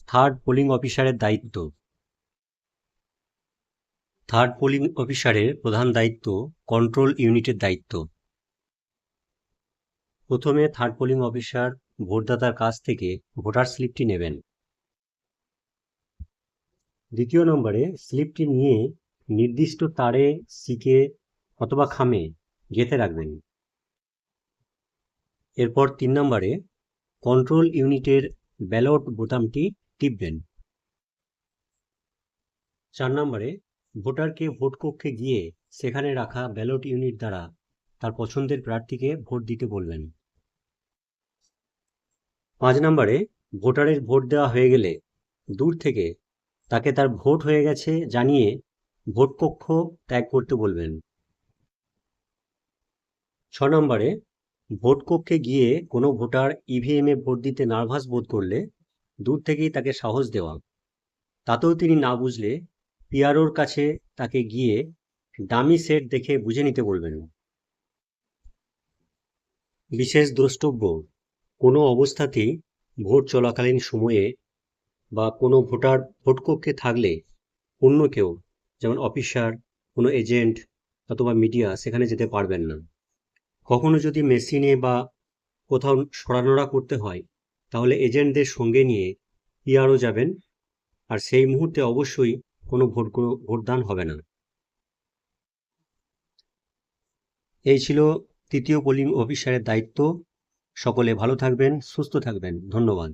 Third polling অফিসারের দায়িত্ব। Third polling অফিসারের প্রধান দায়িত্ব কন্ট্রোল ইউনিটের দায়িত্ব। প্রথমে থার্ড পোলিং অফিসার ভোটদাতার কাছ থেকে ভোটার স্লিপটি নেবেন। দ্বিতীয় নম্বরে স্লিপটি নিয়ে নির্দিষ্ট তারে, শিকে অথবা খামে গেঁথে রাখবেন। এরপর 3 নম্বরে কন্ট্রোল ইউনিটের ব্যালট বোতামটি টিপবেন। 4 নম্বরে ভোটারকে ভোট কক্ষে গিয়ে সেখানে রাখা ব্যালট ইউনিট দ্বারা তার পছন্দের প্রার্থীকে ভোট দিতে বলবেন। 5 নম্বরে ভোটারের ভোট দেওয়া হয়ে গেলে দূর থেকে তাকে তার ভোট হয়ে গেছে জানিয়ে ভোট কক্ষ ত্যাগ করতে বলবেন। 6 নম্বরে ভোট কক্ষে গিয়ে কোনো ভোটার ইভিএমে ভোট দিতে নার্ভাস বোধ করলে দূর থেকেই তাকে সাহস দেওয়া। তাতেও তিনি না বুঝলে পিআরওর কাছে তাকে গিয়ে ডামি সেট দেখে বুঝে নিতে বলবেন। বিশেষ দ্রষ্টব্য: কোনো অবস্থাতেই ভোট চলাকালীন সময়ে বা কোনো ভোটার ভোট কক্ষে থাকলে অন্য কেউ, যেমন অফিসার, কোনো এজেন্ট অথবা মিডিয়া সেখানে যেতে পারবেন না। কখনো যদি মেশিনে বা কোথাও সরানোরা করতে হয় তাহলে এজেন্টদের সঙ্গে নিয়ে পিআরও যাবেন, আর সেই মুহূর্তে অবশ্যই কোনো ভোটদান হবে না। এই ছিল তৃতীয় পোলিং অফিসারের দায়িত্ব। সকলে ভালো থাকবেন, সুস্থ থাকবেন। ধন্যবাদ।